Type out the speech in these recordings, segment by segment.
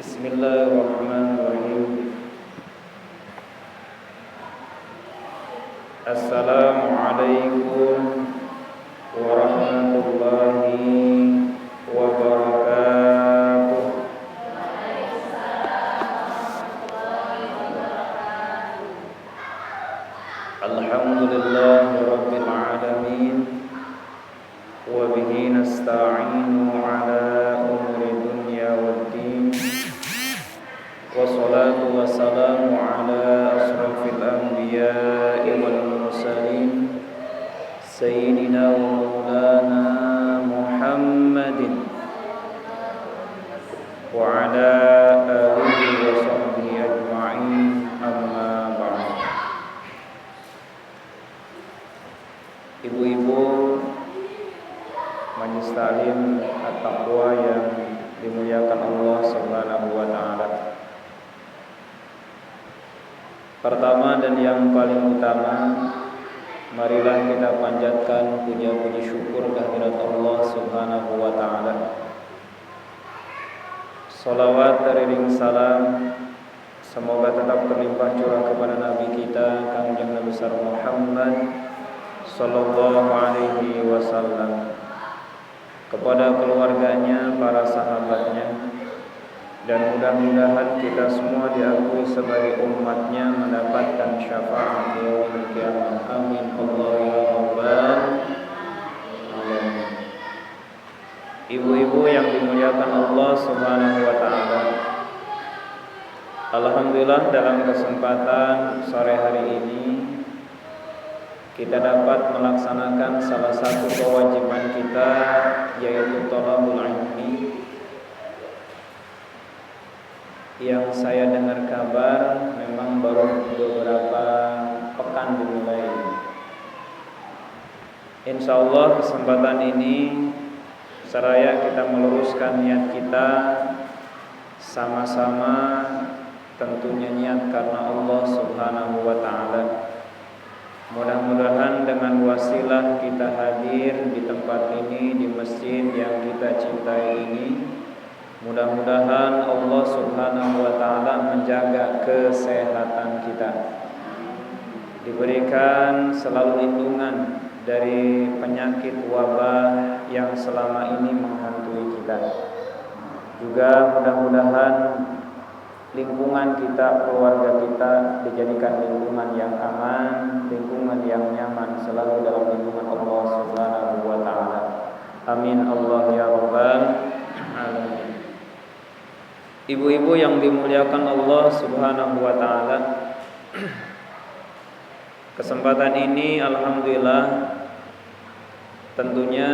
Bismillahirrahmanirrahim. Assalamualaikum warahmatullahi wabarakatuh. Alhamdulillahi rabbil alamin. Wa bihi nasta'inu ala umuri dunya waddin. Wassalatu wassalamu ala asrafil anbiya'i wal mursalin Sayyidina wa maulana Muhammadin wa ala alihi wa sahbihi ajma'in, amma ba'd. Ibu-ibu Majelis Ta'lim At-Taqwa yang dimuliakan Allah Subhanahu wa ta'ala. Pertama dan yang paling utama, marilah kita panjatkan puja-puji syukur kehadirat Allah Subhanahu wa ta'ala. Salawat teriring salam semoga tetap terlimpah curah kepada Nabi kita Kangjeng Nabi besar Muhammad sallallahu alaihi wasallam, kepada keluarganya, para sahabatnya, dan mudah-mudahan kita semua diakui sebagai umatnya mendapatkan syafaat yaumil qiyamah. Amin Allah ya rabbal alamin. Ibu-ibu yang dimuliakan Allah Subhanahu wa taala, alhamdulillah dalam kesempatan sore hari ini kita dapat melaksanakan salah satu kewajiban kita, yaitu thalabul ilmi, yang saya dengar kabar memang baru beberapa pekan dimulai. Insyaallah kesempatan ini seraya kita meluruskan niat kita sama-sama, tentunya niat karena Allah Subhanahu wa taala. Mudah-mudahan dengan wasilah kita hadir di tempat ini, di masjid yang kita cintai ini, mudah-mudahan Allah Subhanahu wa ta'ala menjaga kesehatan kita, diberikan selalu lindungan dari penyakit wabah yang selama ini menghantui kita. Juga mudah-mudahan lingkungan kita, keluarga kita dijadikan lingkungan yang aman, lingkungan yang nyaman, selalu dalam lindungan Allah Subhanahu wa ta'ala. Amin Allah ya rabbal alamin. Ibu-ibu yang dimuliakan Allah Subhanahu wa ta'ala, kesempatan ini alhamdulillah tentunya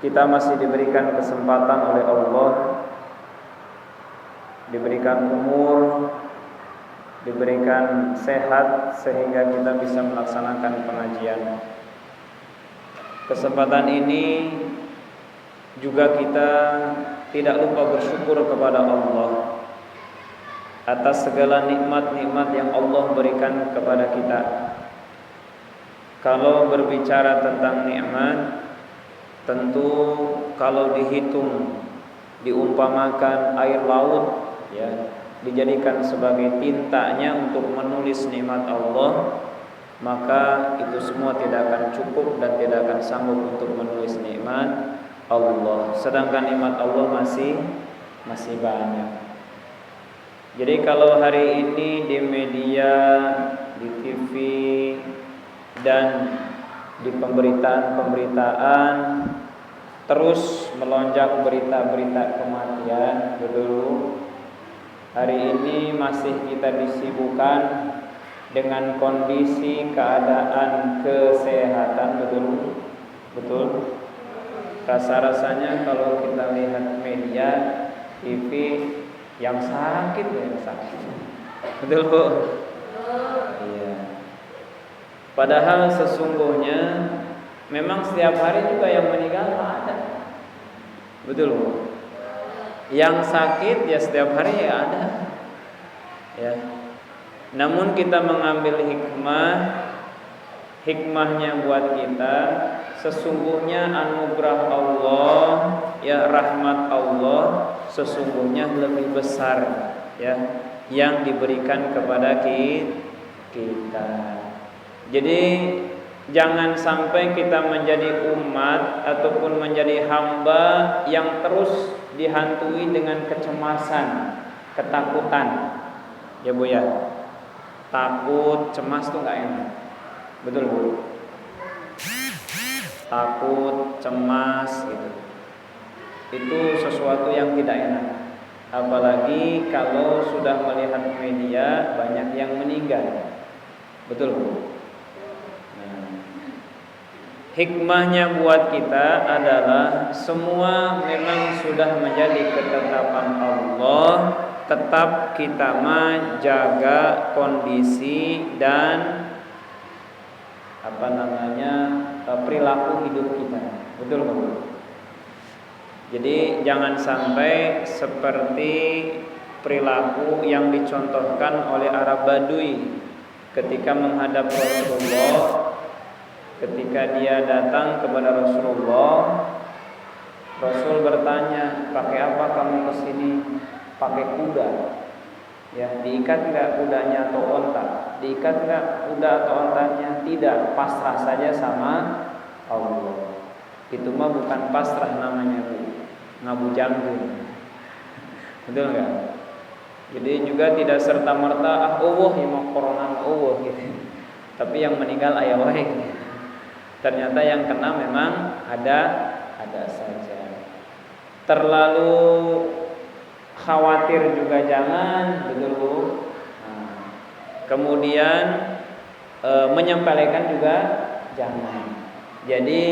kita masih diberikan kesempatan oleh Allah, diberikan umur, diberikan sehat sehingga kita bisa melaksanakan pengajian. Kesempatan ini juga kita tidak lupa bersyukur kepada Allah atas segala nikmat-nikmat yang Allah berikan kepada kita. Kalau berbicara tentang nikmat, tentu kalau dihitung, diumpamakan air laut, ya, dijadikan sebagai tintanya untuk menulis nikmat Allah, maka itu semua tidak akan cukup dan tidak akan sanggup untuk menulis nikmat Allah. Sedangkan nikmat Allah masih banyak. Jadi kalau hari ini di media, di TV, dan di pemberitaan terus melonjak berita-berita kematian, betul. Hari ini masih kita disibukkan dengan kondisi keadaan kesehatan, betul. Rasa-rasanya kalau kita lihat media, TV, yang sakit, betul Bu? Iya. Padahal sesungguhnya memang setiap hari juga yang meninggal ada, betul Bu? Yang sakit ya setiap hari ya ada, ya. Namun kita mengambil hikmahnya buat kita sesungguhnya anugerah Allah, ya rahmat Allah sesungguhnya lebih besar ya yang diberikan kepada kita. Jadi jangan sampai kita menjadi umat ataupun menjadi hamba yang terus dihantui dengan kecemasan, ketakutan. Ya Bu ya. Takut, cemas tuh enggak enak. Betul Bu? Takut, cemas gitu. Itu sesuatu yang tidak enak. Apalagi kalau sudah melihat media banyak yang meninggal. Betul Bu? Nah, hikmahnya buat kita adalah semua memang sudah menjadi ketetapan Allah, tetap kita menjaga kondisi dan perilaku hidup kita. Betul Bu? Jadi jangan sampai seperti perilaku yang dicontohkan oleh Arab Badui ketika menghadap Rasulullah. Ketika dia datang kepada Rasulullah, Rasul bertanya, pakai apa kamu kesini? Pakai kuda. Ya, diikat enggak kudanya atau onta? Diikat enggak kuda atau ontanya? Tidak, pasrah saja sama Allah. Itu mah bukan pasrah namanya, Bu. Ngabujangkeun. Betul enggak? Jadi juga tidak serta-merta Allah yang mau corona gitu. Tapi yang meninggal aya wae. Ternyata yang kena memang ada saja. Terlalu khawatir juga jangan, betul Bu. Nah, kemudian menyepelekan juga jangan. Jadi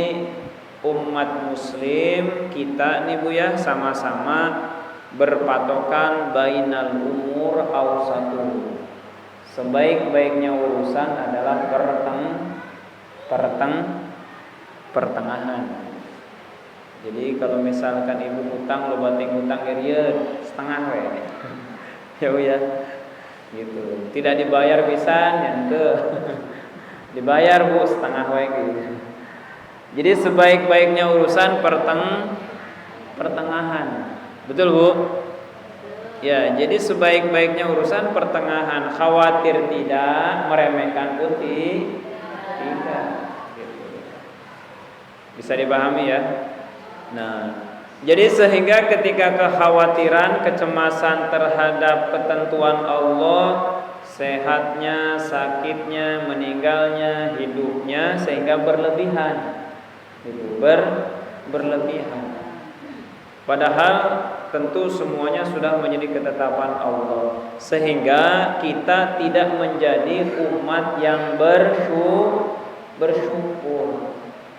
umat muslim kita nih Bu ya sama-sama berpatokan bainal umur awsatuh. Sebaik-baiknya urusan adalah pertengahan. Jadi kalau misalkan ibu hutang lo bating hutang geurieuh setengah we. Ya Bu ya. Gitu. Tidak dibayar pisan yang dibayar Bu setengah we gitu. Jadi sebaik-baiknya urusan pertengahan. Betul Bu? Ya, jadi sebaik-baiknya urusan pertengahan. Khawatir tidak, meremehkan putih tidak. Gitu. Bisa dipahami ya? Nah, jadi sehingga ketika kekhawatiran, kecemasan terhadap ketentuan Allah, sehatnya, sakitnya, meninggalnya, hidupnya, sehingga berlebihan. Gitu, berlebihan. Padahal tentu semuanya sudah menjadi ketetapan Allah, sehingga kita tidak menjadi umat yang bersyukur.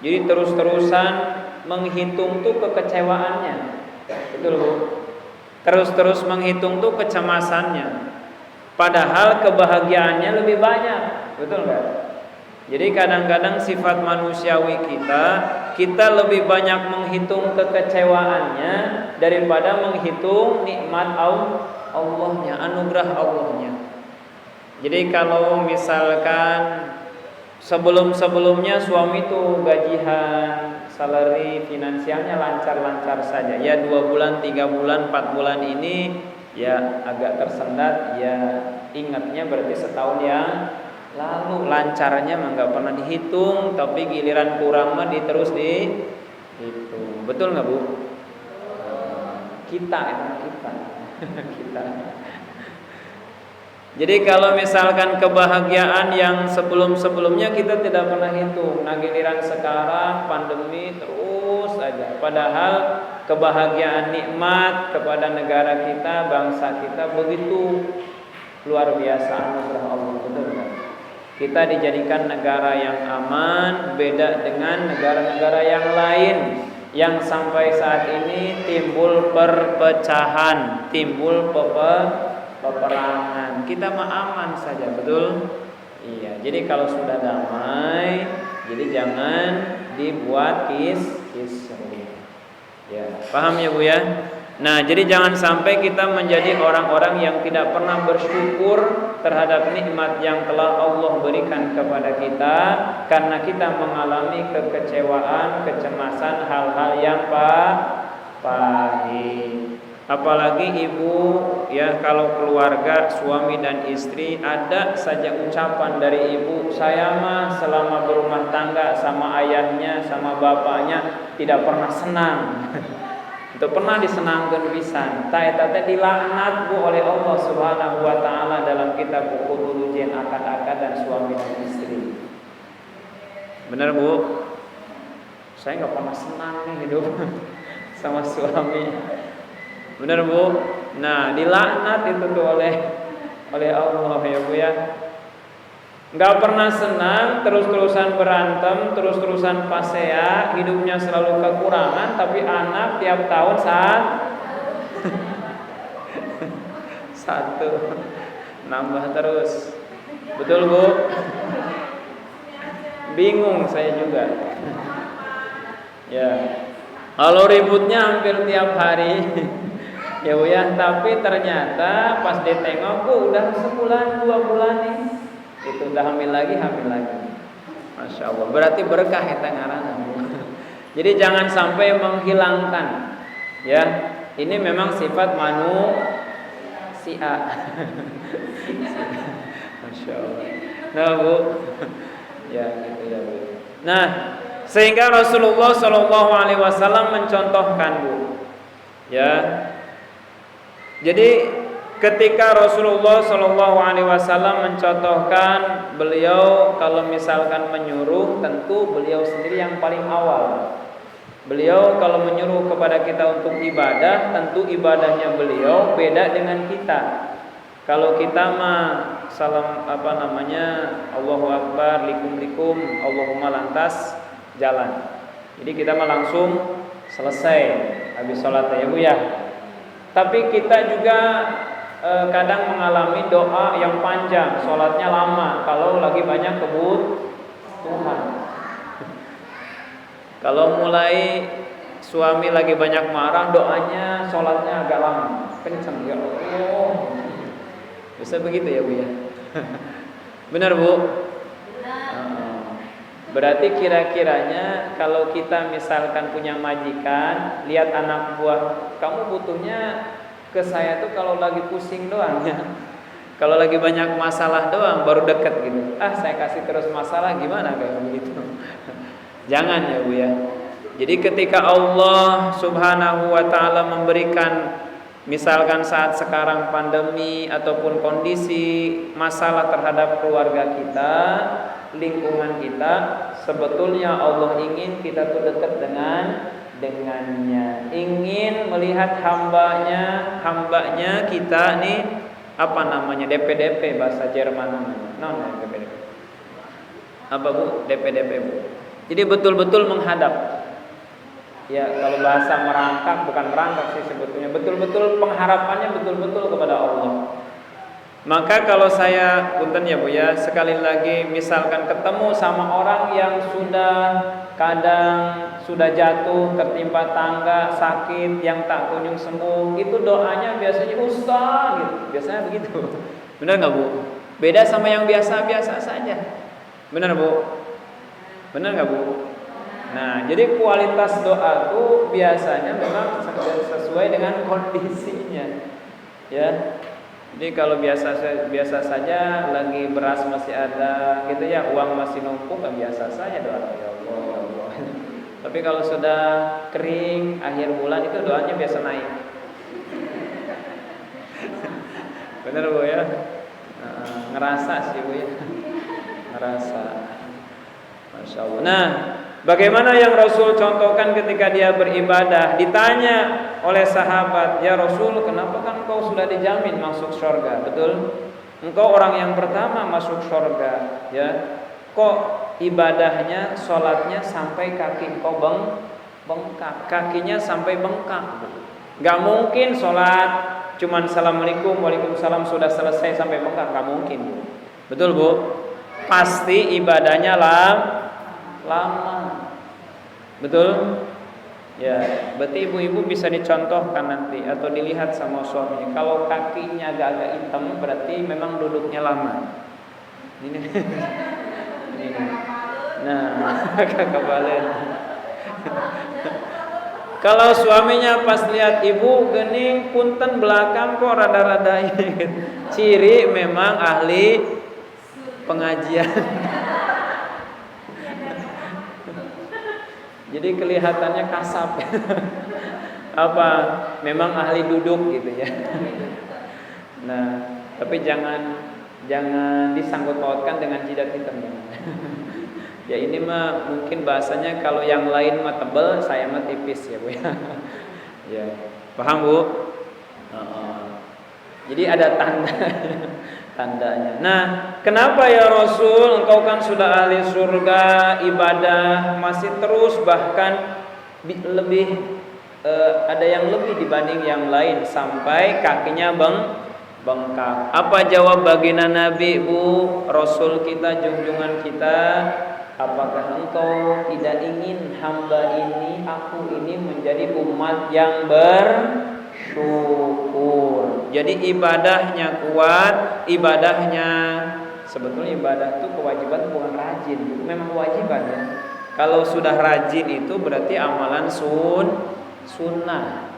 Jadi terus-terusan menghitung tuh kekecewaannya. Betul Bu? Terus-terus menghitung tuh kecemasannya. Padahal kebahagiaannya lebih banyak. Betul enggak? Jadi kadang-kadang sifat manusiawi kita lebih banyak menghitung kekecewaannya daripada menghitung nikmat Allahnya, anugerah Allahnya. Jadi kalau misalkan sebelum-sebelumnya suami tuh gajian, salary, finansialnya lancar-lancar saja. Ya 2 bulan, 3 bulan, 4 bulan ini ya agak tersendat, ya ingatnya berarti setahun yang lalu lancarnya mah nggak pernah dihitung, tapi giliran kurang mah terus dihitung. Betul nggak Bu? Kita. Jadi kalau misalkan kebahagiaan yang sebelum-sebelumnya kita tidak pernah hitung, nah giliran sekarang pandemi terus aja. Padahal kebahagiaan nikmat kepada negara kita, bangsa kita begitu luar biasa anugerah Allah. Betul nggak? Kita dijadikan negara yang aman, beda dengan negara-negara yang lain yang sampai saat ini timbul perpecahan, timbul peperangan. Kita mah aman saja, betul? Iya. Jadi kalau sudah damai, jadi jangan dibuat kisruh. Ya, paham ya Bu ya? Nah, jadi jangan sampai kita menjadi orang-orang yang tidak pernah bersyukur terhadap nikmat yang telah Allah berikan kepada kita, karena kita mengalami kekecewaan, kecemasan, hal-hal yang pahit. Apalagi ibu, ya, kalau keluarga suami dan istri ada saja ucapan dari ibu, saya mah selama berumah tangga sama ayahnya, sama bapaknya tidak pernah senang. Itu pernah disenangkan pisan. Ta eta teh dilaknat Bu oleh Allah Subhanahu wa taala dalam kitab Uqudul Jin akad-akad dan suami dan istri. Benar Bu? Saya enggak pernah senang nih hidup sama suami. Benar Bu? Nah, dilaknat itu tuh oleh Allah ya Bu ya. Enggak pernah senang, terus-terusan berantem, terus-terusan pasea, hidupnya selalu kekurangan, tapi anak tiap tahun satu nambah terus. Betul Bu? Bingung saya juga. Ya. Kalau ributnya hampir tiap hari. Ya Bu ya, tapi ternyata pas ditengok udah sebulan 2 bulan nih. Itu udah hamil lagi. Masya Allah. Berarti berkah eta ngaranna. Jadi jangan sampai menghilangkan. Ya, ini memang sifat manusia. Masya Allah. Nah Bu, ya gitu ya Bu. Nah, sehingga Rasulullah SAW mencontohkan Bu. Ya. Jadi ketika Rasulullah SAW mencontohkan, beliau kalau misalkan menyuruh, tentu beliau sendiri yang paling awal. Beliau kalau menyuruh kepada kita untuk ibadah, tentu ibadahnya beliau beda dengan kita. Kalau kita mah Allahu Akbar, likum, Allahumma lantas jalan. Jadi kita mah langsung selesai habis sholat ya Bu ya. Tapi kita juga kadang mengalami doa yang panjang, sholatnya lama kalau lagi banyak kebutuhan. Kalau mulai suami lagi banyak marah, doanya sholatnya agak lama, kenceng ya Allah. Bisa begitu ya Bu ya? Benar Bu? Berarti kira-kiranya kalau kita misalkan punya majikan, lihat anak buah, kamu butuhnya ke saya tuh kalau lagi pusing doang ya. Kalau lagi banyak masalah doang baru deket gitu. Saya kasih terus masalah gimana kayak begitu. Jangan ya Bu ya. Jadi ketika Allah Subhanahu wa taala memberikan, misalkan saat sekarang pandemi ataupun kondisi masalah terhadap keluarga kita, lingkungan kita, sebetulnya Allah ingin kita tuh dekat dengannya, ingin melihat hambanya kita nih, DPDP bahasa Jerman namanya. DPDP apa Bu? DPDP Bu. Jadi betul-betul menghadap. Ya, kalau bahasa merangkak, bukan merangkak sih sebetulnya, betul-betul pengharapannya betul-betul kepada Allah. Maka kalau saya punten ya Bu ya, sekali lagi misalkan ketemu sama orang yang kadang sudah jatuh, tertimpa tangga, sakit yang tak kunjung sembuh, itu doanya biasanya Ustaz gitu. Biasanya begitu. Benar enggak Bu? Beda sama yang biasa-biasa saja. Benar Bu? Benar enggak Bu? Nah, jadi kualitas doa itu biasanya memang sesuai dengan kondisinya. Ya. Jadi kalau biasa saja, lagi beras masih ada gitu ya, uang masih numpuk, biasa saja doa ya Allah, ya Allah. Tapi kalau sudah kering akhir bulan itu doanya biasa naik. Benar Bu ya? Ngerasa sih Bu ya. Ngerasa. Masya Allah. Nah, bagaimana yang Rasul contohkan ketika dia beribadah? Ditanya oleh sahabat, ya Rasul, kenapa kan engkau sudah dijamin masuk surga? Betul? Engkau orang yang pertama masuk surga, ya. Kok ibadahnya, sholatnya sampai kaki engkau bengkak, kakinya sampai bengkak? Gak mungkin sholat cuman assalamualaikum, waalaikumsalam sudah selesai sampai bengkak, gak mungkin. Betul Bu? Pasti ibadahnya lama. Betul? Ya, berarti ibu-ibu bisa dicontohkan nanti atau dilihat sama suaminya. Kalau kakinya agak-agak hitam berarti memang duduknya lama. Ini. Ini. Nah, kakak balen. Kalau suaminya pas lihat ibu gening punten belakang kok rada-rada ini. Ciri memang ahli pengajian. Jadi kelihatannya kasap. Apa? Memang ahli duduk gitu ya. Nah, tapi jangan disangkut pautkan dengan jidat hitam. Ya ini mah mungkin bahasanya kalau yang lain mah tebel, saya mah tipis ya Bu ya. Ya, paham Bu? Jadi ada tandanya. Nah, kenapa ya Rasul, engkau kan sudah ahli surga, ibadah masih terus bahkan lebih ada yang lebih dibanding yang lain sampai kakinya bengkak. Apa jawab baginda Nabi Bu, Rasul kita, junjungan kita? Apakah engkau tidak ingin hamba ini, aku ini menjadi umat yang bersyukur? Jadi ibadahnya kuat, ibadahnya sebetulnya ibadah itu kewajiban bukan rajin, memang kewajiban ya. Kalau sudah rajin itu berarti amalan sunnah.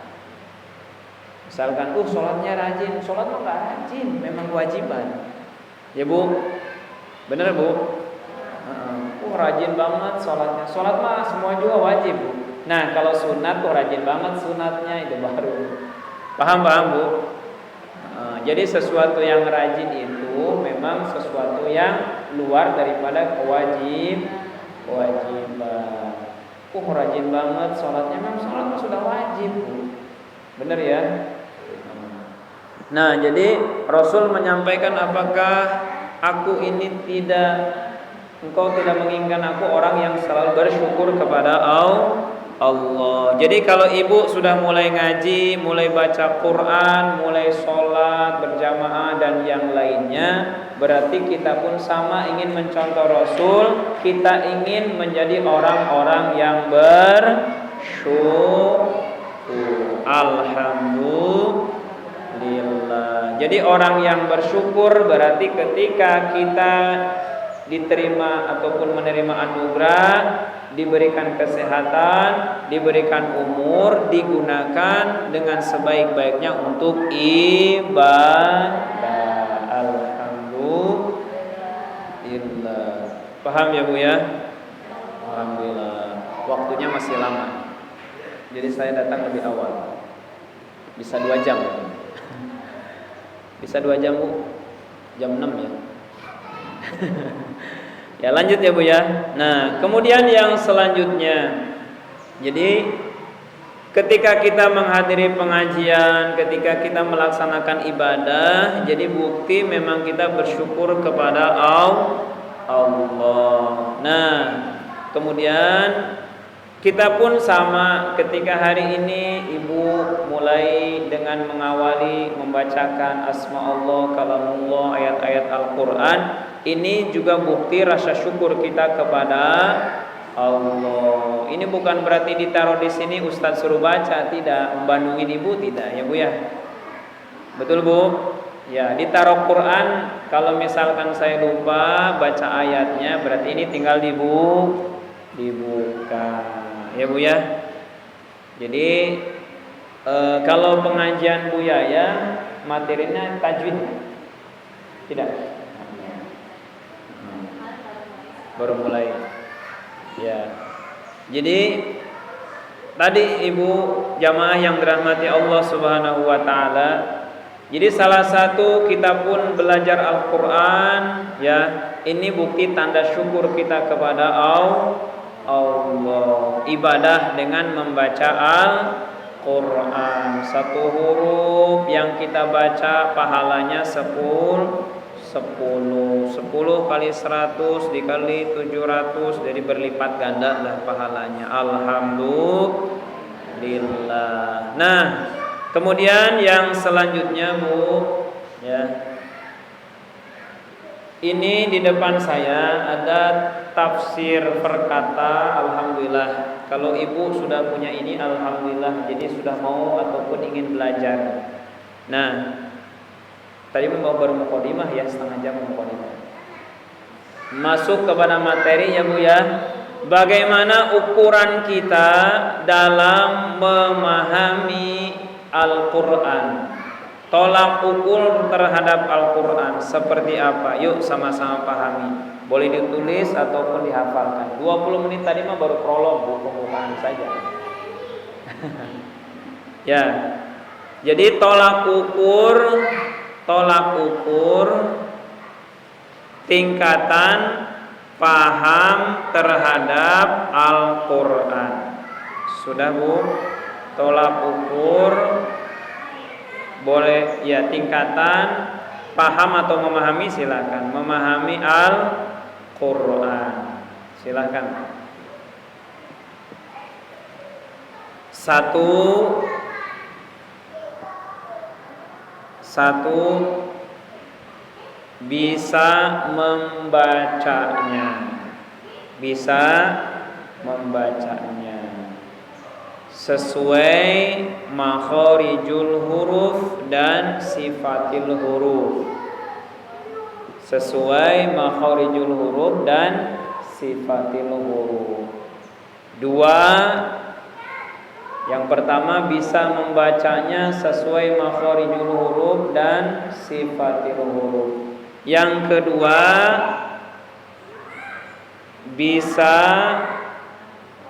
Misalkan, sholatnya rajin, sholat mah nggak rajin, memang kewajiban. Ya Bu, bener Bu? Rajin banget sholatnya. Sholat mah semua juga wajib Bu. Nah kalau sunat tuh rajin banget sunatnya itu baru. Paham Bu? Jadi sesuatu yang rajin itu memang sesuatu yang luar daripada kewajiban. Rajin banget sholatnya, memang sholat mah sudah wajib Bu. Bener ya? Nah jadi Rasul menyampaikan, apakah aku ini engkau tidak menginginkan aku orang yang selalu bersyukur kepada Allah. Jadi kalau ibu sudah mulai ngaji, mulai baca Quran, mulai sholat berjamaah dan yang lainnya, berarti kita pun sama ingin mencontoh Rasul. Kita ingin menjadi orang-orang yang bersyukur. Alhamdulillah. Jadi orang yang bersyukur berarti ketika kita diterima ataupun menerima anugerah, diberikan kesehatan, diberikan umur, digunakan dengan sebaik-baiknya untuk ibadah. Alhamdulillah. Paham ya Bu ya? Alhamdulillah. Waktunya masih lama. Jadi saya datang lebih awal. Bisa 2 jam. Bisa 2 jam Bu? Jam 6 ya. Ya lanjut ya Bu ya. Nah kemudian yang selanjutnya, jadi ketika kita menghadiri pengajian, ketika kita melaksanakan ibadah, jadi bukti memang kita bersyukur kepada Allah. Nah kemudian kita pun sama, ketika hari ini ibu mulai dengan mengawali membacakan asma Allah, kalamullah, ayat-ayat Al-Quran, ini juga bukti rasa syukur kita kepada Allah. Ini bukan berarti ditaruh di sini Ustadz suruh baca, tidak, membandungin ibu tidak ya Bu ya. Betul Bu? Ya, ditaruh Quran, kalau misalkan saya lupa baca ayatnya, berarti ini tinggal dibuka. Ya Bu ya. Jadi kalau pengajian Bu Yaya materinya tajwid tidak? Baru mulai. Ya. Jadi tadi Ibu jamaah yang dirahmati Allah Subhanahu wa taala, jadi salah satu kita pun belajar Al-Qur'an ya, ini bukti tanda syukur kita kepada Allah. Ibadah dengan membaca Al-Quran, 1 huruf yang kita baca pahalanya 10 kali 100 dikali 700, jadi berlipat ganda lah pahalanya. Alhamdulillah. Nah kemudian yang selanjutnya Bu ya, Ini di depan saya ada tafsir perkata. Alhamdulillah. Kalau ibu sudah punya ini, alhamdulillah. Jadi sudah mau ataupun ingin belajar. Nah, tadi baru mukadimah ya, setengah jam mukadimah. Masuk kepada materi ya Bu ya. Bagaimana ukuran kita dalam memahami Al-Quran? Tolak ukur terhadap Al-Quran seperti apa? Yuk sama-sama pahami. Boleh ditulis ataupun dihafalkan. 20 menit tadi mah baru prolog, pembukaan saja. Ya. Jadi tolak ukur tingkatan paham terhadap Al-Quran. Sudah Bu? Tolak ukur boleh ya, tingkatan paham atau memahami silakan. Memahami Al-Quran silakan. Satu bisa membacanya sesuai makharijul huruf dan sifatil huruf. Sesuai makharijul huruf dan sifatil huruf. Dua, yang pertama bisa membacanya sesuai makharijul huruf dan sifatil huruf. Yang kedua, bisa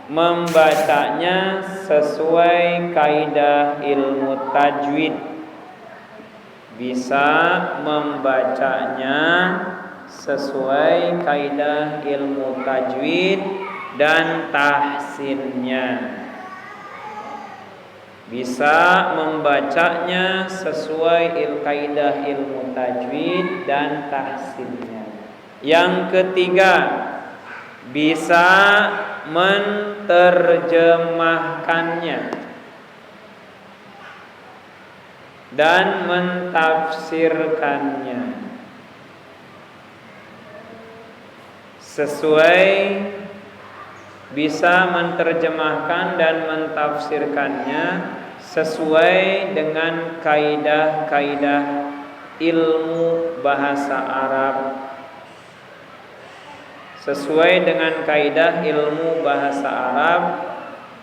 membacanya sesuai kaidah ilmu tajwid. Bisa membacanya sesuai kaidah ilmu tajwid dan tahsinnya. Bisa membacanya sesuai kaidah ilmu tajwid dan tahsinnya. Yang ketiga, bisa menerjemahkannya dan mentafsirkannya sesuai, bisa menerjemahkan dan mentafsirkannya sesuai dengan kaidah-kaidah ilmu bahasa Arab, sesuai dengan kaidah ilmu bahasa Arab,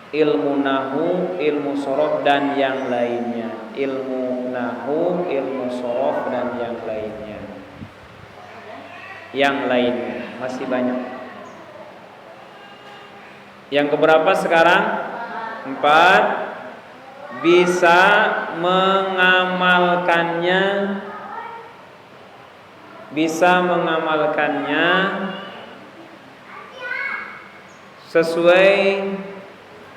ilmu nahwu, ilmu shorof dan yang lainnya. Ilmu nahwu, ilmu shorof dan yang lainnya. Yang lainnya masih banyak. Yang keberapa sekarang? 4. Bisa mengamalkannya, sesuai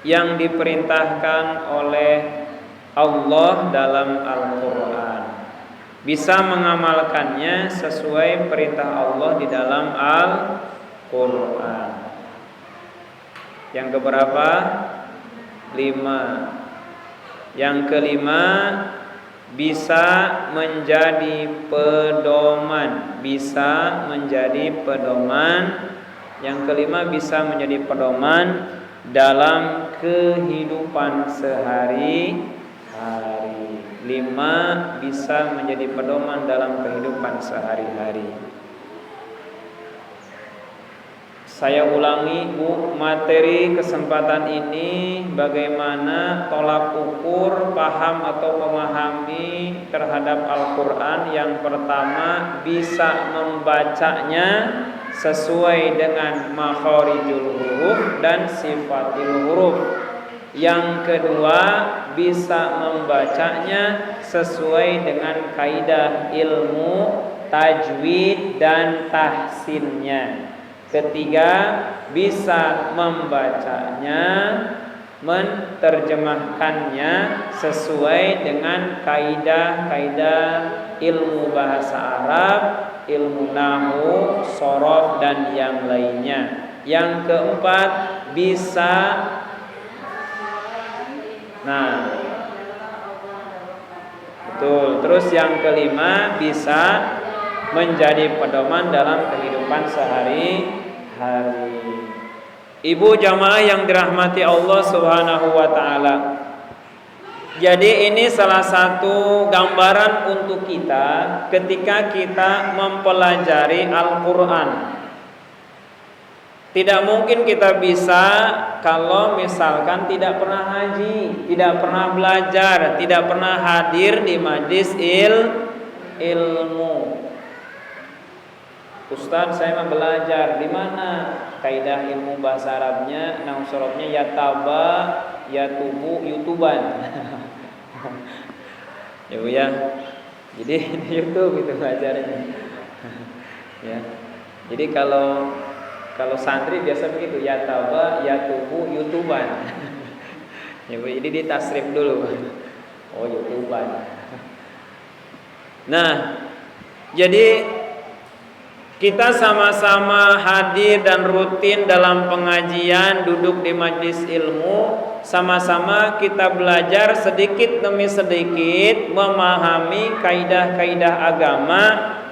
yang diperintahkan oleh Allah dalam Al-Quran. Bisa mengamalkannya sesuai perintah Allah di dalam Al-Quran. Yang keberapa? 5. Yang kelima, bisa menjadi pedoman. Yang kelima, bisa menjadi pedoman dalam kehidupan sehari-hari. 5. Bisa menjadi pedoman dalam kehidupan sehari-hari. Saya ulangi Bu, materi kesempatan ini bagaimana tolak ukur paham atau memahami terhadap Al-Quran. Yang pertama, bisa membacanya sesuai dengan makharijul huruf dan sifatil huruf. Yang kedua, bisa membacanya sesuai dengan kaidah ilmu tajwid dan tahsinnya. Ketiga, bisa membacanya, menerjemahkannya sesuai dengan kaidah-kaidah ilmu bahasa Arab, ilmu nahwu, shorof dan yang lainnya. Yang keempat, bisa betul. Terus yang kelima, bisa menjadi pedoman dalam kehidupan sehari-hari. Ibu jamaah yang dirahmati Allah Subhanahu wa taala. Jadi ini salah satu gambaran untuk kita ketika kita mempelajari Al-Qur'an. Tidak mungkin kita bisa kalau misalkan tidak pernah haji, tidak pernah belajar, tidak pernah hadir di majlis ilmu. Ustaz, saya mau belajar di mana? Kaidah ilmu bahasa Arabnya, nahwu sorobnya yataba, yatubu, yutuban. Ya Bu ya. Jadi di YouTube itu belajarnya. Ya. Jadi kalau santri biasa begitu, yataba, yatubu, yutuban. Ya Bu, jadi ditasrif dulu. Oh, yutuban. Nah, jadi kita sama-sama hadir dan rutin dalam pengajian, duduk di majlis ilmu, sama-sama kita belajar sedikit demi sedikit memahami kaidah-kaidah agama,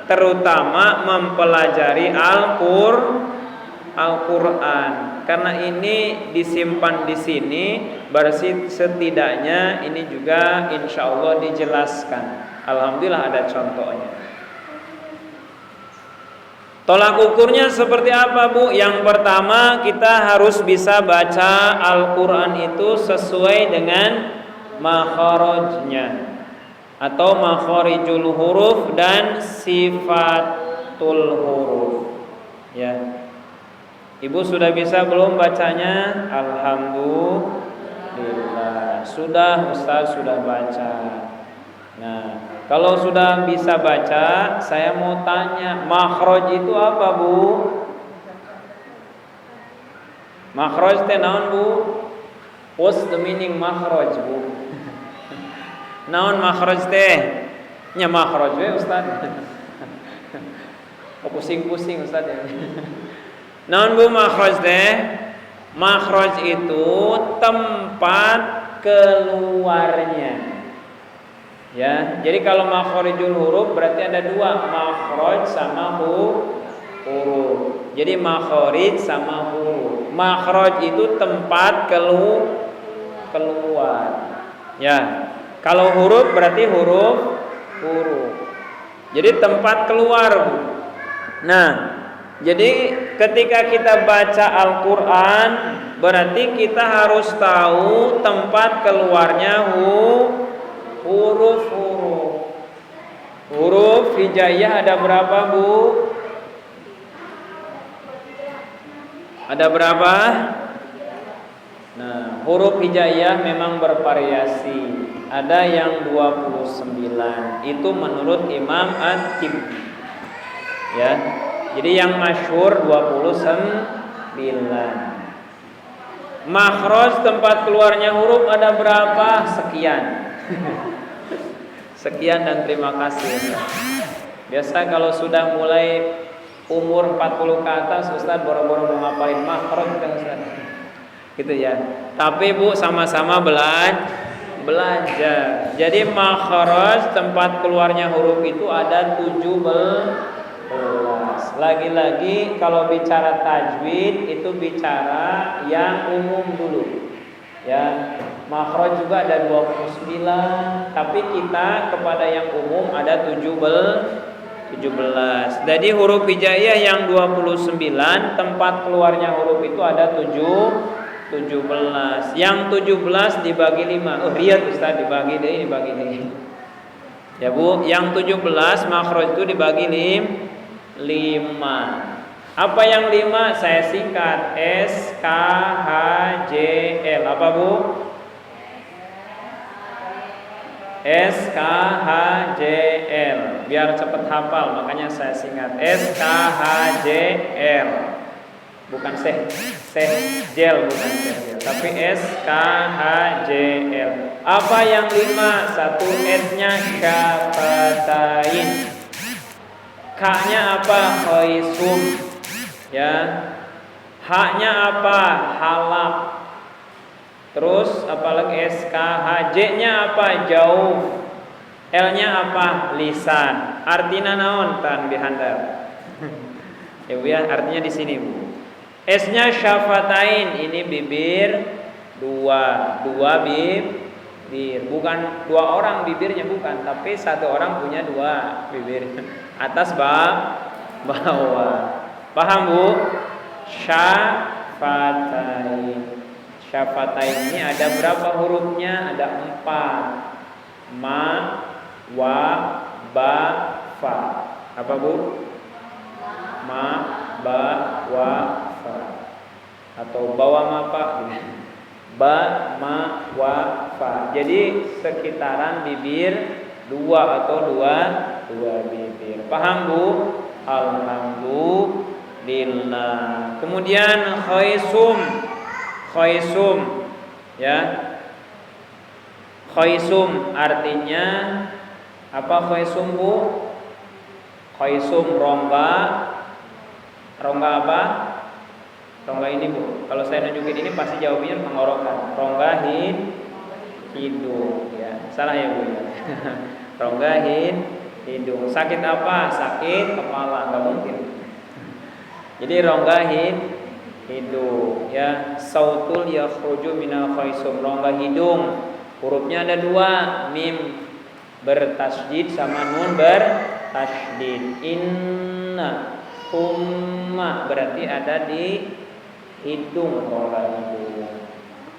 terutama mempelajari Al-Qur'an. Karena ini disimpan di sini, berarti setidaknya ini juga insya Allah dijelaskan. Alhamdulillah ada contohnya. Tolak ukurnya seperti apa Bu? Yang pertama kita harus bisa baca Al-Quran itu sesuai dengan makharajnya atau makharijul huruf dan sifatul huruf. Ya, Ibu sudah bisa belum bacanya? Alhamdulillah. Sudah, Ustaz sudah baca. Nah, kalau sudah bisa baca, saya mau tanya, makhraj itu apa Bu? Makhraj teh naon Bu? What's the meaning makhraj Bu? Naon makhraj teh? Nya makhraj we Ustaz. Oh, pusing-pusing Ustaz ya. Naon Bu makhraj teh? Makhraj itu tempat keluarnya. Ya, jadi kalau makharijul huruf berarti ada dua, makhraj sama huruf. Jadi makharij sama huruf. Makhraj itu tempat keluar. Ya. Kalau huruf berarti huruf. Jadi tempat keluar. Nah, jadi ketika kita baca Al-Qur'an berarti kita harus tahu tempat keluarnya huruf hijaiyah ada berapa Bu? Ada berapa? Nah, huruf hijaiyah memang bervariasi. Ada yang 29. Itu menurut Imam At-Tirmidzi. Ya. Jadi yang masyhur 29. Makhraj tempat keluarnya huruf ada berapa? Sekian. Sekian dan terima kasih. Biasa kalau sudah mulai umur 40 ke atas Ustaz boro-boro mau ngapalin makhraj kan Ustaz. Gitu ya. Tapi Bu sama-sama belajar. Jadi makhraj tempat keluarnya huruf itu ada 17. Lagi-lagi kalau bicara tajwid itu bicara yang umum dulu. Ya, makhraj juga ada 29, tapi kita kepada yang umum ada 17. Jadi huruf hijaiyah yang 29 tempat keluarnya huruf itu ada 17. Yang 17 dibagi 5. Oh, lihat Ustaz dibagi deh. Ya Bu, yang 17 makhraj itu dibagi 5. Apa yang 5? Saya singkat SKHJL. Apa Bu? SKHJL. Biar cepat hafal, makanya saya singkat SKHJL. Bukan sehjel, bukan sehjel, tapi SKHJL. Apa yang 5? Satu S-nya syafatain. K-nya apa? Khaisum. Ya, H-nya apa? Halak. Terus apalagi SKHJ-nya apa? Jauh. L-nya apa? Lisan. artina naon tan dihandap. Ya Bu ya, artinya di sini Bu. S-nya syafatain, ini bibir dua bibir, bukan dua orang bibirnya, bukan, tapi satu orang punya dua bibir, atas bawah. Paham Bu? Syafatain. Syafatain ini ada berapa hurufnya? Ada 4. Ma, wa, ba, fa. Apa Bu? Ma, ba, wa, fa. Atau bawa mapa. Ba, ma, wa, fa. Jadi sekitaran bibir 2 atau dua bibir. Paham Bu? Alhamdulillah. Kemudian khaisum ya. Khaisum artinya apa khaisum Bu? Khaisum rongga apa? Rongga ini Bu. Kalau saya nunjukin ini pasti jawabnya tenggorokan. Rongga hidung ya. Salah ya Bu ya. Rongga hidung. Sakit apa? Sakit kepala, enggak mungkin. Jadi rongga hidung ya. Sautul yakhruju minal khaisum, rongga hidung. Hurufnya ada 2, mim bertasydid sama nun bertasydid. Inna humma berarti ada di hidung, rongga hidung.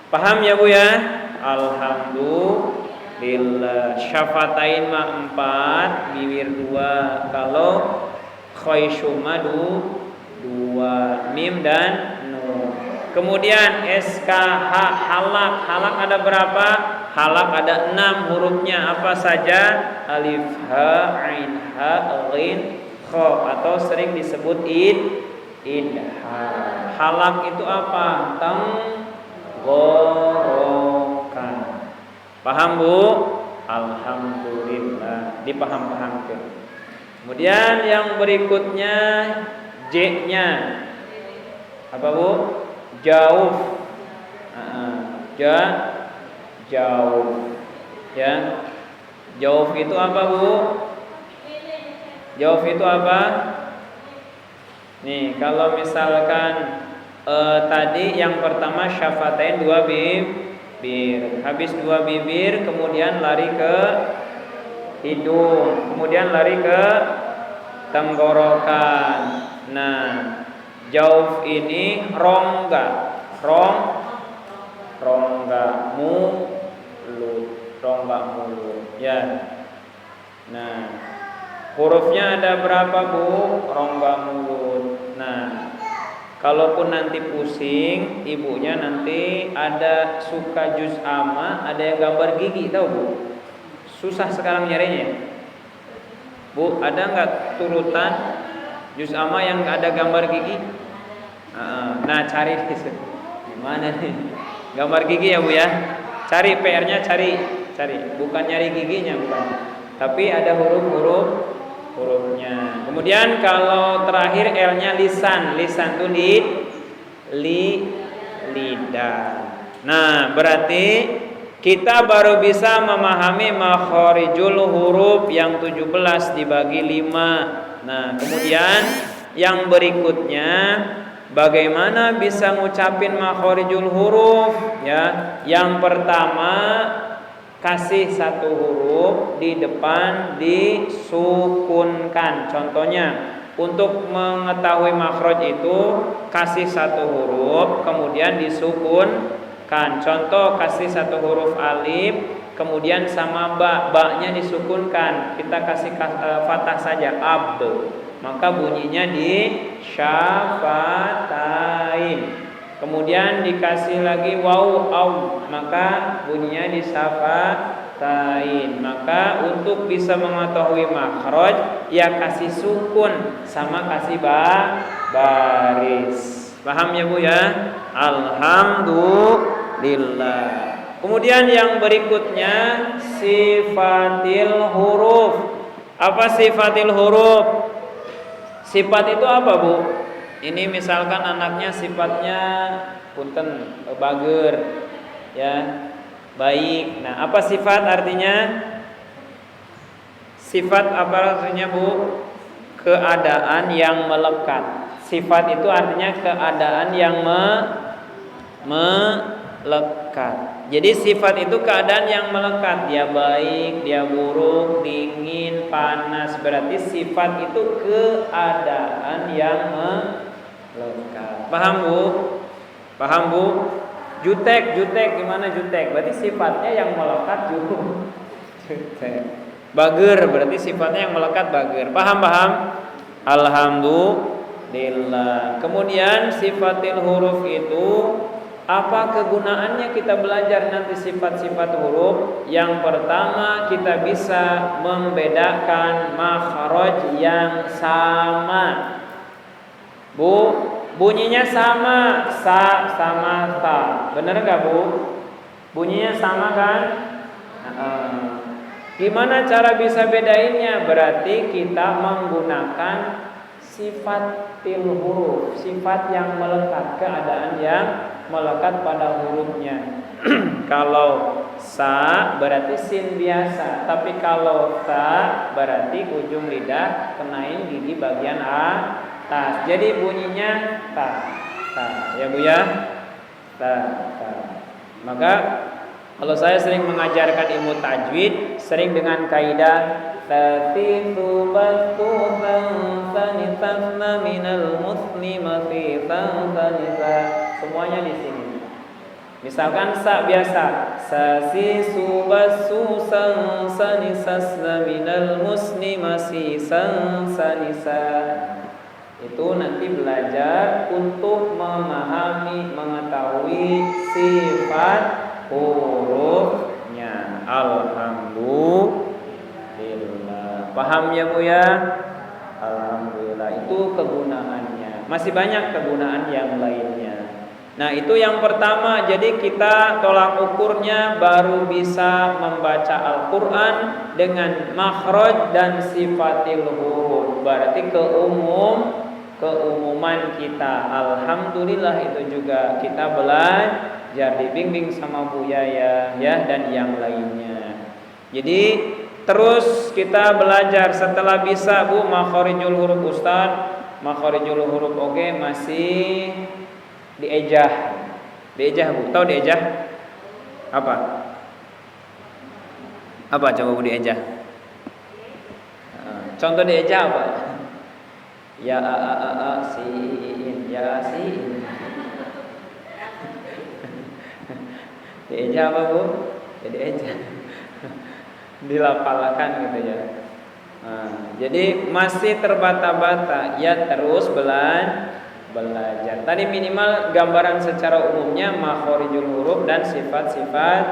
Paham ya Bu ya? Alhamdulillah. Syafatain mah 4, bibir 2. Kalau khaisuma 2, mim dan nun. Kemudian SKH halak. Halak ada berapa? Halak ada 6 hurufnya. Apa saja? Alif, ha, ain, ha, ghin, kha, atau sering disebut idha. Halak itu apa? Tenggorokan. Paham Bu? Alhamdulillah. Dipaham-pahamkan. Kemudian yang berikutnya J-nya apa Bu? Jauh. Jauh. Ya. Jauh itu apa Bu? Jauh itu apa? Nih, kalau misalkan tadi yang pertama syafatain 2 bibir. Habis 2 bibir kemudian lari ke hidung, kemudian lari ke tenggorokan. Nah, jauh ini rongga mulut ya. Nah, hurufnya ada berapa Bu? Rongga mulut. Nah, kalaupun nanti pusing, ibunya nanti ada suka juz amma, ada yang gambar gigi, tahu Bu? Susah sekarang nyarinya. Bu, ada nggak turutan juz amma yang ada gambar gigi? Nah, cari di situ. Mana nih? Gambar gigi ya Bu ya. Cari PR-nya, cari. Bukan nyari giginya, bukan. Tapi ada hurufnya. Kemudian kalau terakhir L-nya lisan. Lisan itu lidah. Nah, berarti kita baru bisa memahami makharijul huruf yang 17 dibagi 5. Nah, kemudian yang berikutnya bagaimana bisa ngucapin makharijul huruf ya? Yang pertama kasih satu huruf di depan disukunkan. Contohnya untuk mengetahui makhraj itu kasih satu huruf kemudian disukunkan. Contoh kasih satu huruf alif kemudian sama ba-nya disukunkan. Kita kasih fathah saja abd. Maka bunyinya di syafatain. Kemudian dikasih lagi waw au, maka bunyinya di syafatain. Maka untuk bisa mengetahui makhraj ya kasih sukun sama kasih baris. Paham ya Bu ya? Alhamdulillah. Kemudian yang berikutnya sifatil huruf. Apa sifatil huruf? Sifat itu apa Bu? Ini misalkan anaknya sifatnya punten bager ya, baik. Nah, apa sifat artinya? Sifat apa artinya Bu? Keadaan yang melekat. Sifat itu artinya keadaan yang melekat. Jadi sifat itu keadaan yang melekat. Dia baik, dia buruk, dingin, panas. Berarti sifat itu keadaan yang melekat. Paham Bu? Paham Bu? Jutek gimana jutek? Berarti sifatnya yang melekat jutek. Bager berarti sifatnya yang melekat bager. Paham? Alhamdulillah. Kemudian sifatil huruf itu apa kegunaannya kita belajar nanti sifat-sifat huruf? Yang pertama kita bisa membedakan makhraj yang sama. Bu, bunyinya sama, sa sama ta. Benar enggak Bu? Bunyinya sama kan? Gimana cara bisa bedainnya? Berarti kita menggunakan sifatil huruf, sifat yang melekat, keadaan yang melekat pada hurufnya. Kalau sa berarti sin biasa, tapi kalau ta berarti ujung lidah kenain gigi bagian atas. Jadi bunyinya ta, ya Bu ya, ta. Maka kalau saya sering mengajarkan ilmu tajwid, sering dengan kaidah tatitu batu sanitana minal muslimati sanita. Semuanya di sini. Misalkan sa biasa, sasi subasu sanisas minal muslimasi sanisa. Itu nanti belajar untuk memahami, mengetahui sifat hurufnya. Alhamdulillah. Paham ya Bu ya? Alhamdulillah. Itu kegunaannya. Masih banyak kegunaan yang lainnya. Nah itu yang pertama. Jadi kita tolak ukurnya baru bisa membaca Al-Quran dengan makhraj dan sifatil huruf. Berarti keumuman kita. Alhamdulillah itu juga kita belajar dibimbing sama Bu Yaya ya dan yang lainnya. Jadi terus kita belajar setelah bisa Bu makharijul huruf Ustaz, makharijul huruf oke masih diejah. Diejah Bu, tahu diejah? Apa? Apa coba Bu diejah? Contoh diejah apa? Ya sin ya sin. Diejah apa Bu? Jadi ejah. Dilafalkan gitu ya. Jadi masih terbata-bata ya terus belajar. Tadi minimal gambaran secara umumnya makharijul huruf dan sifat-sifat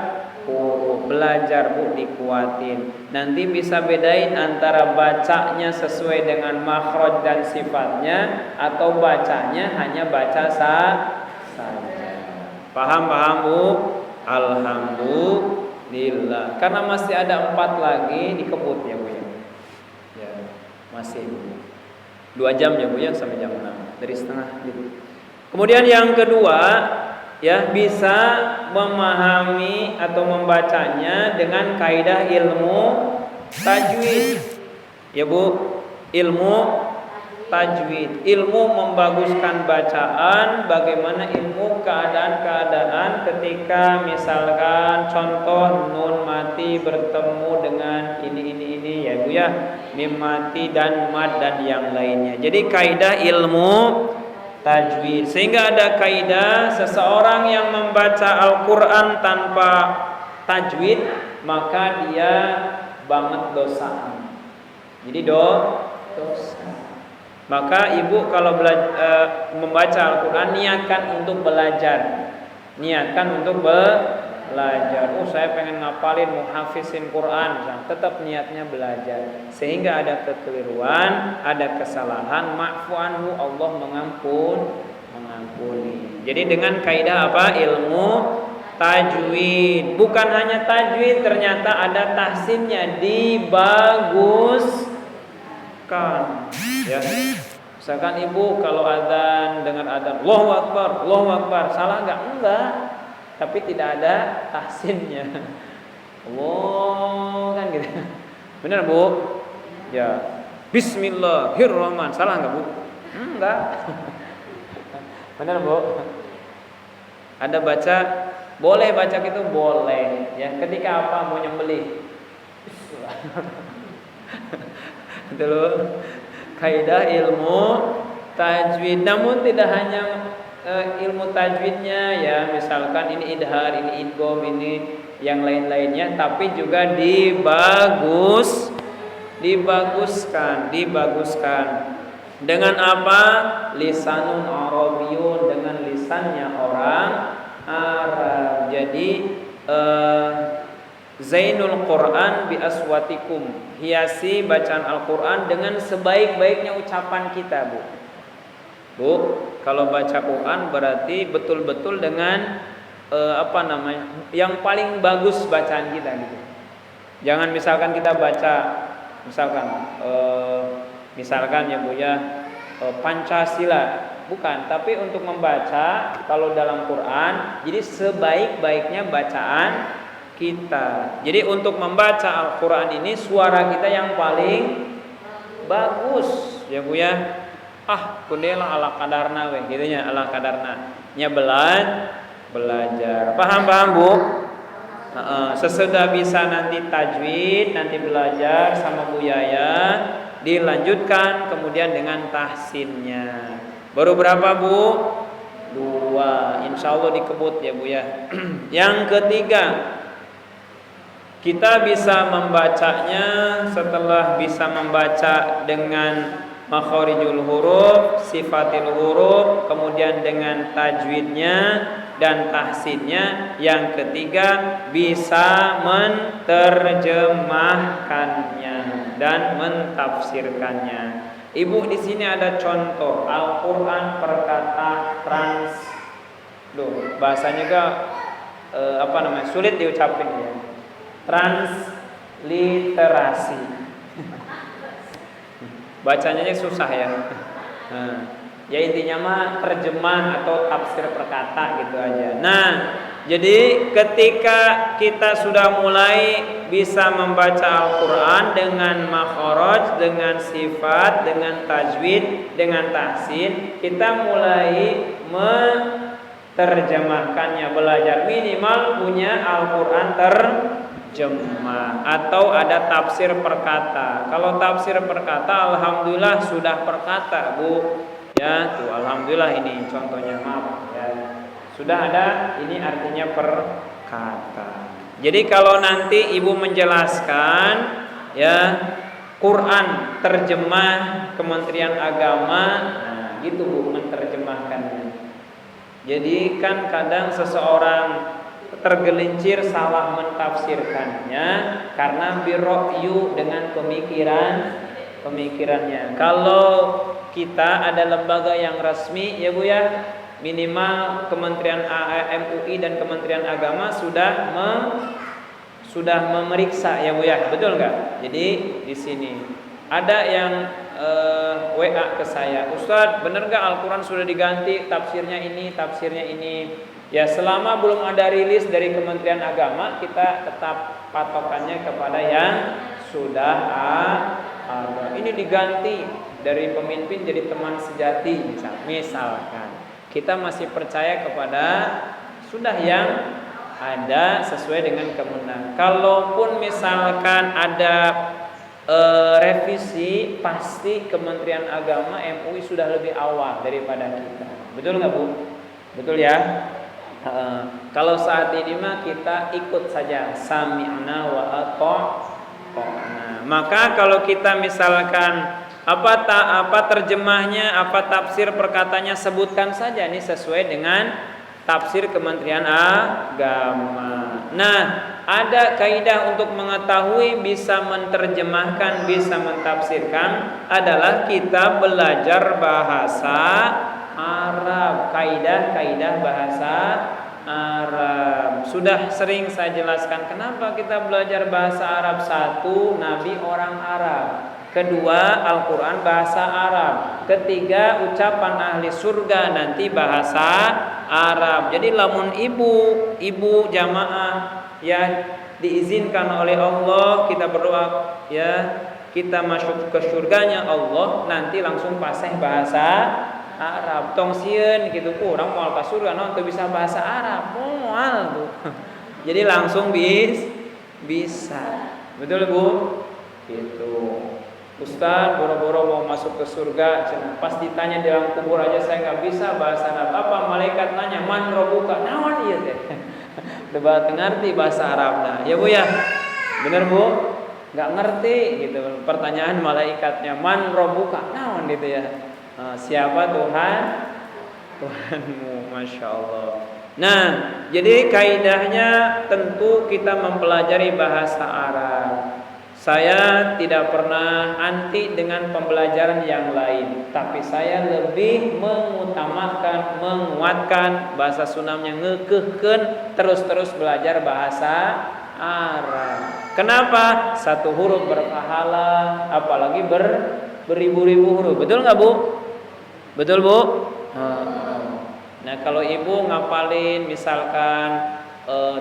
huruf. Belajar Bu dikuatin. Nanti bisa bedain antara bacanya sesuai dengan makhraj dan sifatnya atau bacanya hanya baca saja. Paham Bu? Alhamdulillah. Karena masih ada 4 lagi dikebut ya Bu ya. Ya, masih 2 jam ya Bu ya sampai jam 6. Dari setengah gitu. Kemudian yang kedua ya bisa memahami atau membacanya dengan kaidah ilmu tajwid. Ya Bu, ilmu tajwid, ilmu membaguskan bacaan, bagaimana ilmu keadaan-keadaan ketika misalkan contoh nun mati bertemu dengan ini ya Bu ya, mim mati dan mad dan yang lainnya. Jadi kaidah ilmu tajwid. Sehingga ada kaidah seseorang yang membaca Al-Qur'an tanpa tajwid maka dia banget dosa. Jadi dosa. Maka ibu kalau membaca Al-Quran niatkan untuk belajar. Niatkan untuk belajar. Saya pengen ngapalin, muhafizin Quran. Tetap niatnya belajar. Sehingga ada kekeliruan, ada kesalahan, ma'fu anhu, Allah mengampuni. Jadi dengan kaidah apa? Ilmu tajwid. Bukan hanya tajwid, ternyata ada tahsinnya, dibaguskan. Ya. Misalkan ibu kalau adzan dengar adzan Allahu Akbar, salah enggak? Enggak. Tapi tidak ada tahsinnya. Allah kan gitu. Benar Bu? Ya, Bismillahirrahmanirrahim. Salah nggak Bu? Enggak. Benar Bu? Ada baca, boleh baca gitu boleh. Ya, ketika apa mau nyembelih? Itu loh. Kaidah ilmu tajwid. Namun tidak hanya ilmu tajwidnya ya, misalkan ini idhar, ini idgham, ini yang lain-lainnya, tapi juga dibaguskan dengan apa? Lisanun Arabiyyun, dengan lisannya orang Arab. Jadi Zainul Quran bi aswatikum, hiasi bacaan Al-Quran dengan sebaik-baiknya ucapan kita, Bu, kalau baca Quran berarti betul-betul dengan yang paling bagus bacaan kita gitu. Jangan misalkan kita baca misalkan ya Bu ya, Pancasila, bukan, tapi untuk membaca kalau dalam Quran, jadi sebaik-baiknya bacaan kita. Jadi untuk membaca Al-Quran ini suara kita yang paling bagus ya Bu ya. Kundela ala kadarna we gitu nya, ala kadarna nya belajar. Paham Bu? Sesudah bisa nanti tajwid, nanti belajar sama Bu Yaya, dilanjutkan kemudian dengan tahsinnya. Baru berapa Bu? 2. Insya Allah dikebut ya Bu ya. Yang ketiga, kita bisa membacanya setelah bisa membaca dengan makharijul huruf, sifatil huruf, kemudian dengan tajwidnya dan tahsinnya. Yang ketiga, bisa menerjemahkannya dan mentafsirkannya. Ibu, di sini ada contoh Al-Qur'an perkata bahasanya sulit diucapin ya. Transliterasi. Bacanya susah ya. Ya intinya mah terjemah atau tafsir perkata gitu aja. Nah, jadi ketika kita sudah mulai bisa membaca Al-Quran dengan makhraj, dengan sifat, dengan tajwid, dengan tahsin, kita mulai menerjemahkannya, belajar minimal punya Al-Quran terjemah atau ada tafsir perkata. Kalau tafsir perkata, alhamdulillah sudah perkata Bu. Ya, tuh alhamdulillah ini contohnya, maaf ya. Sudah ada, ini artinya perkata. Jadi kalau nanti Ibu menjelaskan ya Quran terjemah Kementerian Agama, nah gitu Bu menerjemahkannya. Jadi kan kadang seseorang tergelincir salah mentafsirkannya karena birra'yu dengan pemikirannya. Kalau kita ada lembaga yang resmi ya Bu ya, minimal Kementerian MUI dan Kementerian Agama sudah memeriksa ya Bu ya, betul nggak? Jadi di sini ada yang WA ke saya, Ustadz bener nggak Al-Quran sudah diganti tafsirnya ini. Ya selama belum ada rilis dari Kementerian Agama, kita tetap patokannya kepada yang sudah ada. Ini diganti dari pemimpin jadi teman sejati misalkan. Kita masih percaya kepada sudah yang ada sesuai dengan kemenangan. Kalaupun misalkan ada revisi, pasti Kementerian Agama MUI sudah lebih awal daripada kita. Betul nggak Bu? Betul ya. Kalau saat ini mah kita ikut saja, sami'na wa ata'na. Maka kalau kita misalkan apa terjemahnya, apa tafsir perkatanya, sebutkan saja ini sesuai dengan tafsir Kementerian Agama. Nah, ada kaidah untuk mengetahui bisa menerjemahkan, bisa mentafsirkan adalah kita belajar bahasa Arab, kaidah bahasa Arab. Sudah sering saya jelaskan kenapa kita belajar bahasa Arab. Satu, Nabi orang Arab. Kedua, Al-Quran bahasa Arab. Ketiga, ucapan ahli surga nanti bahasa Arab. Jadi lamun ibu jamaah ya diizinkan oleh Allah, kita berdoa ya kita masuk ke surganya Allah nanti langsung fasih bahasa Arab. Tong sieun gitu urang moal ka surga naon teu bisa bahasa Arab. Moal Bu. Jadi langsung bisa. Betul Bu? Gitu. Ustaz boro-boro mau masuk ke surga, pas ditanya di dalam kubur aja saya nggak bisa bahasa Arab. Apa malaikat nanya man robuka, naon ieu teh? Debat ngerti bahasa Arabna. Ya Bu ya. Bener Bu? Nggak ngerti gitu. Pertanyaan malaikatnya man robuka, naon gitu ya. Siapa Tuhan? Tuhanmu, masya Allah. Nah, jadi kaidahnya tentu kita mempelajari bahasa Arab. Saya tidak pernah anti dengan pembelajaran yang lain, tapi saya lebih mengutamakan, menguatkan bahasa Sunamnya ngekeuhkeun terus-terus belajar bahasa Arab. Kenapa? Satu huruf berpahala, apalagi beribu-ribu huruf. Betul nggak Bu? Betul Bu? Nah kalau ibu ngapalin misalkan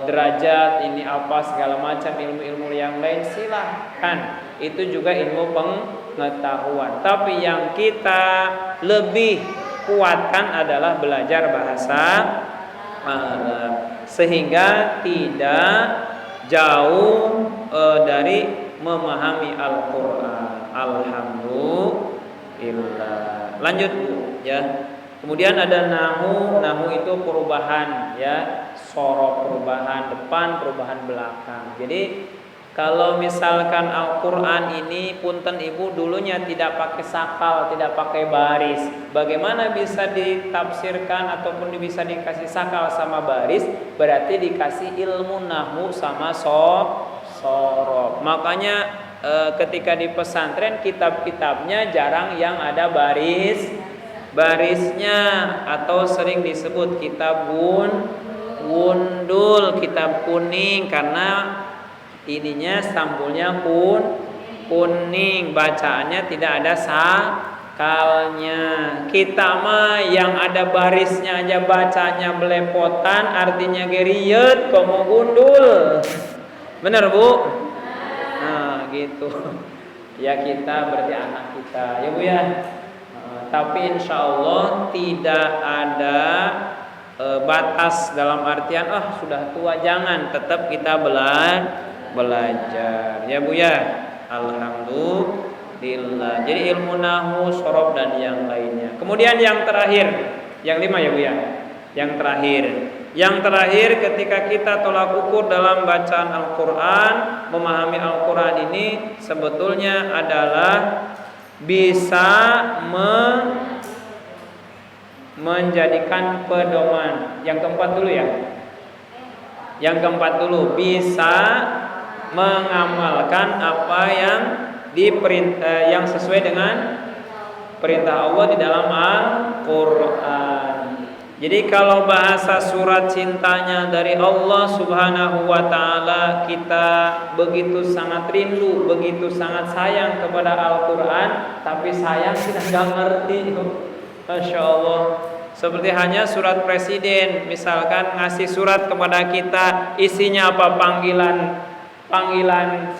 derajat ini apa segala macam ilmu-ilmu yang lain silahkan, itu juga ilmu pengetahuan. Tapi yang kita lebih kuatkan adalah belajar bahasa Arab sehingga tidak jauh dari memahami Al-Quran. Alhamdulillah. Lanjut Bu ya. Kemudian ada nahu itu perubahan ya, sorof perubahan depan, perubahan belakang. Jadi kalau misalkan Al-Quran ini punten ibu dulunya tidak pakai sakal, tidak pakai baris, bagaimana bisa ditafsirkan ataupun bisa dikasih sakal sama baris? Berarti dikasih ilmu nahu sama sorof. Makanya ketika di pesantren kitab-kitabnya jarang yang ada barisnya atau sering disebut kitab gundul, kitab kuning karena ininya sampulnya kuning, bacaannya tidak ada sakalnya. Kita mah yang ada barisnya aja bacanya belepotan, artinya geriet, komo gundul. Bener Bu? Nah gitu. Ya kita berarti anak kita ya Bu ya. Tapi insya Allah tidak ada batas dalam artian sudah tua jangan, tetap kita belajar ya Bu ya. Alhamdulillah. Jadi ilmu nahu, sorof dan yang lainnya. Kemudian yang terakhir, yang 5 ya Bu ya. Yang terakhir ketika kita tolak ukur dalam bacaan Al-Quran, memahami Al-Quran ini sebetulnya adalah bisa menjadikan pedoman. Yang keempat dulu bisa mengamalkan apa yang yang sesuai dengan perintah Allah di dalam Al-Quran. Jadi kalau bahasa surat cintanya dari Allah Subhanahu wa ta'ala, kita begitu sangat rindu, begitu sangat sayang kepada Al-Quran, tapi sayang kita gak ngerti. Masya Allah. Seperti hanya surat presiden, misalkan ngasih surat kepada kita, isinya apa, panggilan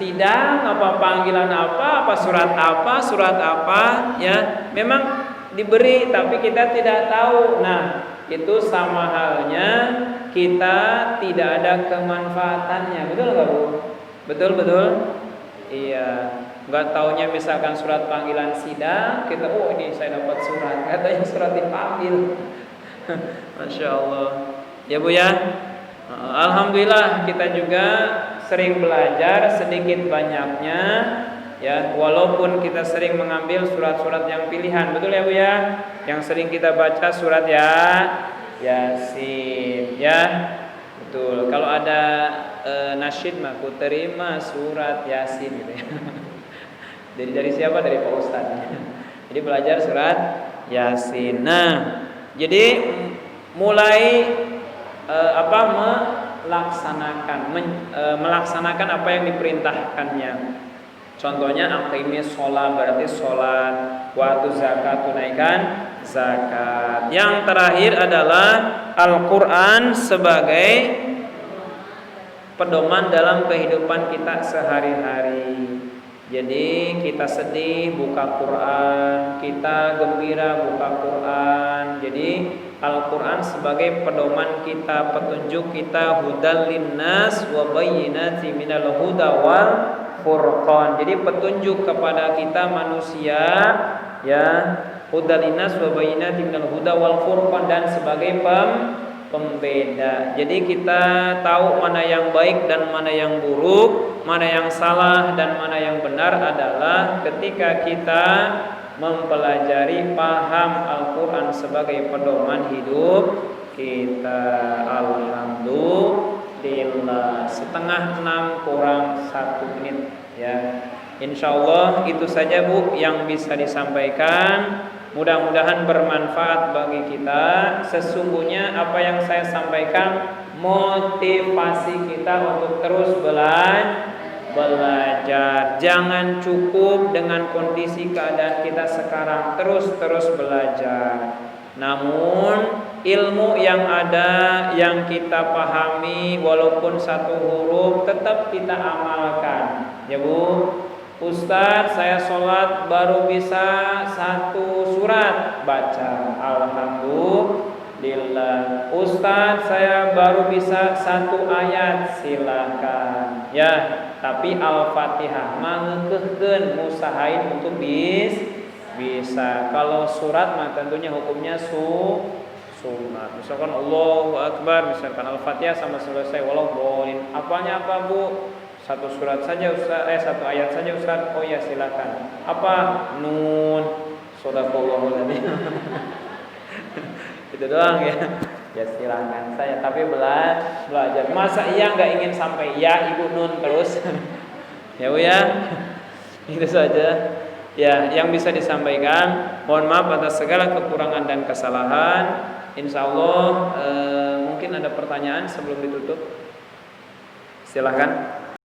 sidang, apa panggilan apa surat apa ya, memang diberi tapi kita tidak tahu. Nah itu sama halnya kita tidak ada kemanfaatannya. Betul nggak Bu? Betul. Iya. Nggak taunya misalkan surat panggilan sidang, kita ini saya dapat surat, katanya surat dipanggil. Masya Allah. Ya Bu ya. Alhamdulillah kita juga sering belajar sedikit banyaknya. Ya, walaupun kita sering mengambil surat-surat yang pilihan, betul ya Bu ya? Yang sering kita baca surat Yasin, ya, betul. Kalau ada nasyid mah ku terima surat Yasin gitu ya. Jadi dari siapa? Dari Pak Ustadz. Jadi belajar surat Yasin. Nah, jadi mulai melaksanakan apa yang diperintahkannya. Contohnya aqimis sholat, berarti sholat, waktu zakat, tunaikan zakat. Yang terakhir adalah Al-Quran sebagai pedoman dalam kehidupan kita sehari-hari. Jadi kita sedih buka Quran, kita gembira buka Quran. Jadi Al-Quran sebagai pedoman kita, petunjuk kita, hudal linnas wa bayyinatin minal huda wal furqan. Jadi petunjuk kepada kita manusia, ya, hudal linnas wa bayyinatin minal huda wal furqan, dan sebagai pembeda. Jadi kita tahu mana yang baik dan mana yang buruk, mana yang salah dan mana yang benar adalah ketika kita mempelajari paham Al-Quran sebagai pedoman hidup kita. Alhamdulillah. 5:30 kurang 1 menit, ya. Insyaallah itu saja Bu yang bisa disampaikan. Mudah-mudahan bermanfaat bagi kita. Sesungguhnya apa yang saya sampaikan motivasi kita untuk terus belajar. Jangan cukup dengan kondisi keadaan kita sekarang, terus belajar. Namun ilmu yang ada, yang kita pahami, walaupun satu huruf tetap kita amalkan, ya Bu. Ustaz, saya sholat baru bisa 1 surat baca, alhamdulillah. Ustaz, saya baru bisa 1 ayat, silakan, ya. Tapi Al-Fatihah mangeukeun, usahain untuk bisa. Kalau surat mah tentunya hukumnya sunat. Misalkan Allahu Akbar, misalkan Al-Fatihah sama selesai, walau boleh. Apanya apa Bu? 1 surat saja Ustaz, 1 ayat saja Ustaz. Oh ya silakan. Apa? Nun. Shadaqallahul adzim. Itu doang ya. Ya silakan saya, tapi belajar. Masa iya nggak ingin sampai ya Ibu Nun terus? Ya Bu ya. Itu saja. Ya, yang bisa disampaikan. Mohon maaf atas segala kekurangan dan kesalahan. Insyaallah mungkin ada pertanyaan sebelum ditutup. Silakan.